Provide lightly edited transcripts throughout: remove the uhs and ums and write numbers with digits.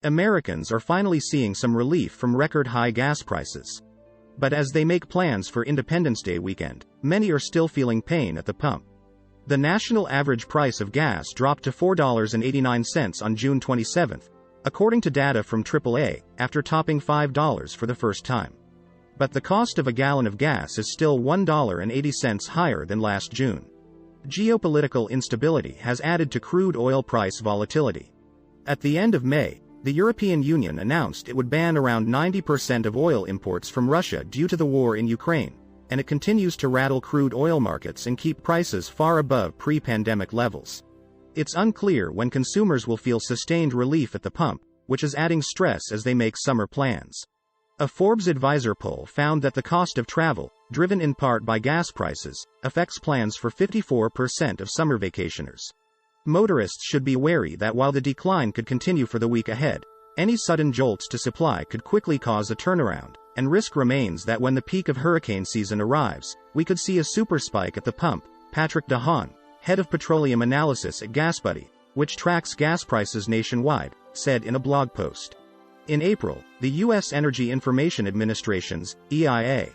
Americans are finally seeing some relief from record-high gas prices. But as they make plans for Independence Day weekend, many are still feeling pain at the pump. The national average price of gas dropped to $4.89 on June 27, according to data from AAA, after topping $5 for the first time. But the cost of a gallon of gas is still $1.80 higher than last June. Geopolitical instability has added to crude oil price volatility. At the end of May, the European Union announced it would ban around 90% of oil imports from Russia due to the war in Ukraine, and it continues to rattle crude oil markets and keep prices far above pre-pandemic levels. It's unclear when consumers will feel sustained relief at the pump, which is adding stress as they make summer plans. A Forbes Advisor poll found that the cost of travel, driven in part by gas prices, affects plans for 54% of summer vacationers. Motorists should be wary that while the decline could continue for the week ahead, any sudden jolts to supply could quickly cause a turnaround, and risk remains that when the peak of hurricane season arrives, we could see a super spike at the pump. Patrick DeHaan, head of petroleum analysis at GasBuddy, which tracks gas prices nationwide, said in a blog post. In April, the U.S. Energy Information Administration's EIA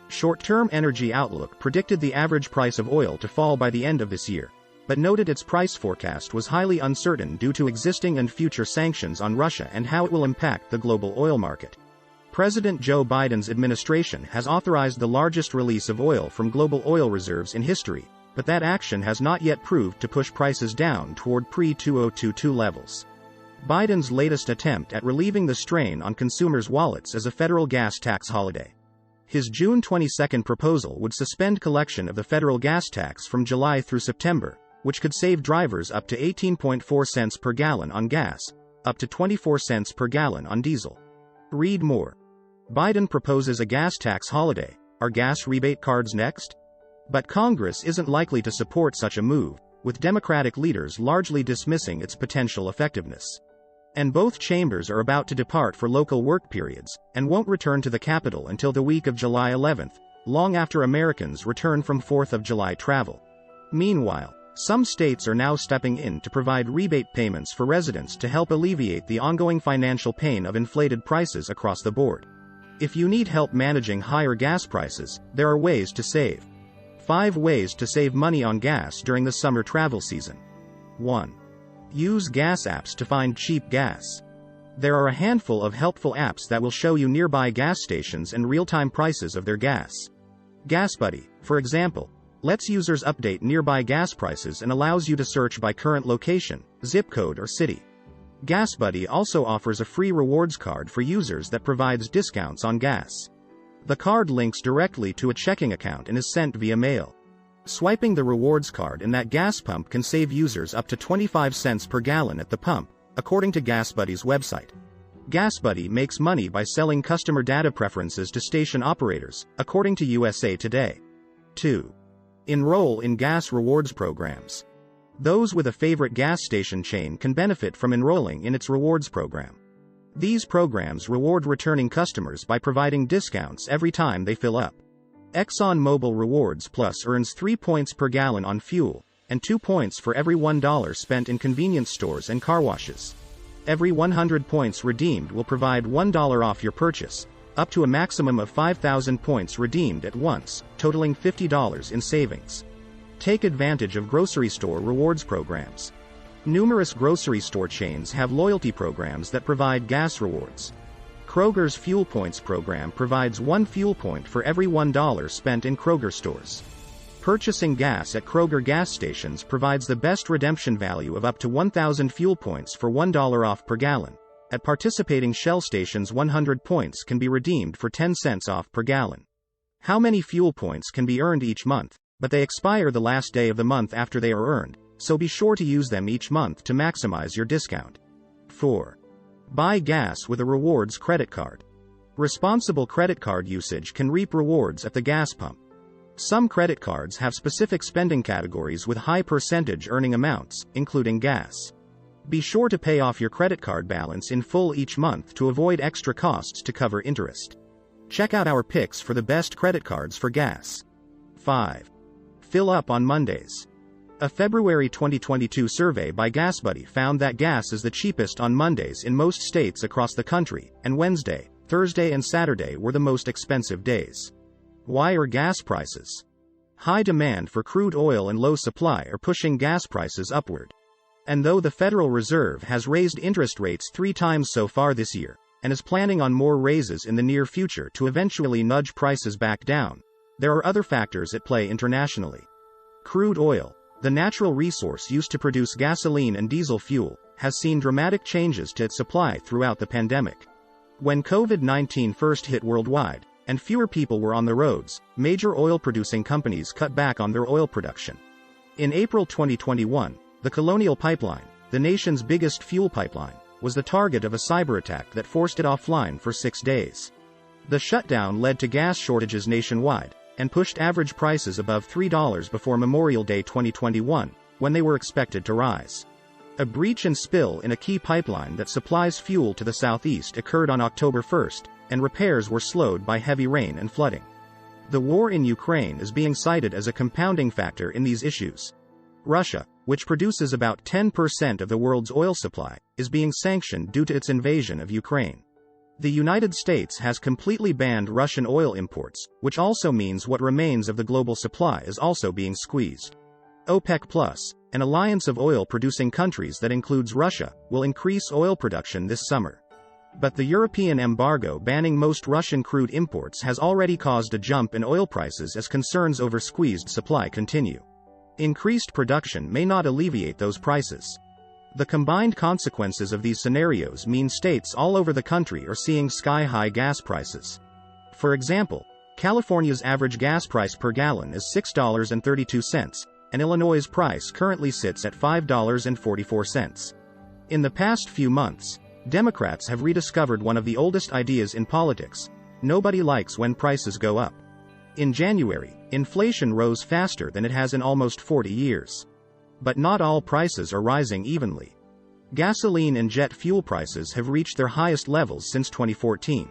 short-term energy outlook predicted the average price of oil to fall by the end of this year, but noted its price forecast was highly uncertain due to existing and future sanctions on Russia and how it will impact the global oil market. President Joe Biden's administration has authorized the largest release of oil from global oil reserves in history, but that action has not yet proved to push prices down toward pre-2022 levels. Biden's latest attempt at relieving the strain on consumers' wallets is a federal gas tax holiday. His June 22 proposal would suspend collection of the federal gas tax from July through September, which could save drivers up to 18.4 cents per gallon on gas, up to 24 cents per gallon on diesel. Read more. Biden proposes a gas tax holiday. Are gas rebate cards next? But Congress isn't likely to support such a move, with Democratic leaders largely dismissing its potential effectiveness. And both chambers are about to depart for local work periods, and won't return to the Capitol until the week of July 11, long after Americans return from 4th of July travel. Meanwhile, some states are now stepping in to provide rebate payments for residents to help alleviate the ongoing financial pain of inflated prices across the board. If you need help managing higher gas prices, there are ways to save. 5 ways to save money on gas during the summer travel season. 1. Use gas apps to find cheap gas. There are a handful of helpful apps that will show you nearby gas stations and real-time prices of their gas. GasBuddy, for example, lets users update nearby gas prices and allows you to search by current location, zip code or city. GasBuddy also offers a free rewards card for users that provides discounts on gas. The card links directly to a checking account and is sent via mail. Swiping the rewards card in that gas pump can save users up to 25 cents per gallon at the pump, according to GasBuddy's website. GasBuddy makes money by selling customer data preferences to station operators, according to USA Today. 2. Enroll in gas rewards programs. Those with a favorite gas station chain can benefit from enrolling in its rewards program. These programs reward returning customers by providing discounts every time they fill up. ExxonMobil Rewards Plus earns 3 points per gallon on fuel, and 2 points for every $1 spent in convenience stores and car washes. Every 100 points redeemed will provide $1 off your purchase, up to a maximum of 5,000 points redeemed at once, totaling $50 in savings. Take advantage of grocery store rewards programs. Numerous grocery store chains have loyalty programs that provide gas rewards. Kroger's Fuel Points program provides 1 fuel point for every $1 spent in Kroger stores. Purchasing gas at Kroger gas stations provides the best redemption value of up to 1,000 fuel points for $1 off per gallon. At participating Shell stations, 100 points can be redeemed for 10 cents off per gallon. How many fuel points can be earned each month? But they expire the last day of the month after they are earned, so be sure to use them each month to maximize your discount. 4. Buy gas with a rewards credit card. Responsible credit card usage can reap rewards at the gas pump. Some credit cards have specific spending categories with high percentage earning amounts, including gas. Be sure to pay off your credit card balance in full each month to avoid extra costs to cover interest. Check out our picks for the best credit cards for gas. 5. Fill up on Mondays. A February 2022 survey by GasBuddy found that gas is the cheapest on Mondays in most states across the country, and Wednesday, Thursday and Saturday were the most expensive days. Why are gas prices? High demand for crude oil and low supply are pushing gas prices upward. And though the Federal Reserve has raised interest rates 3 times so far this year, and is planning on more raises in the near future to eventually nudge prices back down, there are other factors at play internationally. Crude oil, the natural resource used to produce gasoline and diesel fuel, has seen dramatic changes to its supply throughout the pandemic. When COVID-19 first hit worldwide, and fewer people were on the roads, major oil-producing companies cut back on their oil production. In April 2021, the Colonial Pipeline, the nation's biggest fuel pipeline, was the target of a cyber attack that forced it offline for 6 days. The shutdown led to gas shortages nationwide, and pushed average prices above $3 before Memorial Day 2021, when they were expected to rise. A breach and spill in a key pipeline that supplies fuel to the southeast occurred on October 1st, and repairs were slowed by heavy rain and flooding. The war in Ukraine is being cited as a compounding factor in these issues. Russia, which produces about 10% of the world's oil supply, is being sanctioned due to its invasion of Ukraine. The United States has completely banned Russian oil imports, which also means what remains of the global supply is also being squeezed. OPEC+, an alliance of oil-producing countries that includes Russia, will increase oil production this summer. But the European embargo banning most Russian crude imports has already caused a jump in oil prices as concerns over squeezed supply continue. Increased production may not alleviate those prices. The combined consequences of these scenarios mean states all over the country are seeing sky-high gas prices. For example, California's average gas price per gallon is $6.32, and Illinois' price currently sits at $5.44. In the past few months, Democrats have rediscovered one of the oldest ideas in politics: nobody likes when prices go up. In January, inflation rose faster than it has in almost 40 years. But not all prices are rising evenly. Gasoline and jet fuel prices have reached their highest levels since 2014.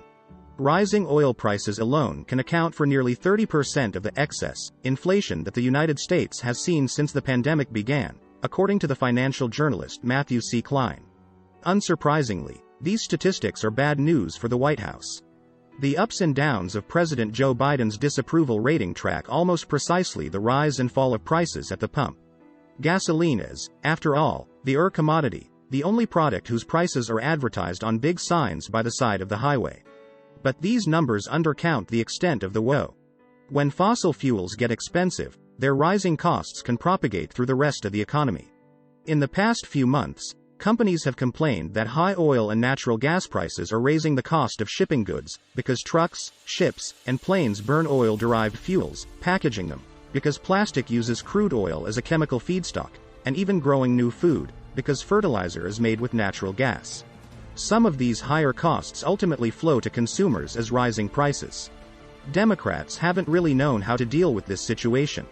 Rising oil prices alone can account for nearly 30% of the excess inflation that the United States has seen since the pandemic began, according to the financial journalist Matthew C. Klein. Unsurprisingly, these statistics are bad news for the White House. The ups and downs of President Joe Biden's disapproval rating track almost precisely the rise and fall of prices at the pump. Gasoline is, after all, the commodity, the only product whose prices are advertised on big signs by the side of the highway. But these numbers undercount the extent of the woe. When fossil fuels get expensive, their rising costs can propagate through the rest of the economy. In the past few months, companies have complained that high oil and natural gas prices are raising the cost of shipping goods, because trucks, ships, and planes burn oil-derived fuels, packaging them, because plastic uses crude oil as a chemical feedstock, and even growing new food, because fertilizer is made with natural gas. Some of these higher costs ultimately flow to consumers as rising prices. Democrats haven't really known how to deal with this situation.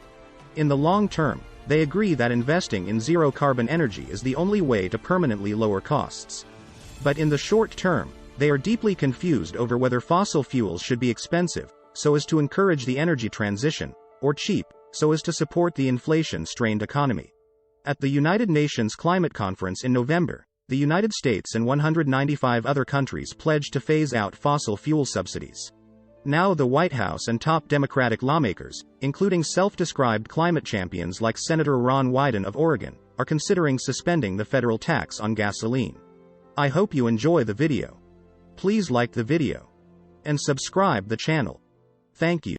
In the long term, they agree that investing in zero-carbon energy is the only way to permanently lower costs. But in the short term, they are deeply confused over whether fossil fuels should be expensive, so as to encourage the energy transition, or cheap, so as to support the inflation-strained economy. At the United Nations Climate Conference in November, the United States and 195 other countries pledged to phase out fossil fuel subsidies. Now the White House and top Democratic lawmakers, including self-described climate champions like Senator Ron Wyden of Oregon, are considering suspending the federal tax on gasoline. I hope you enjoy the video. Please like the video and subscribe the channel. Thank you.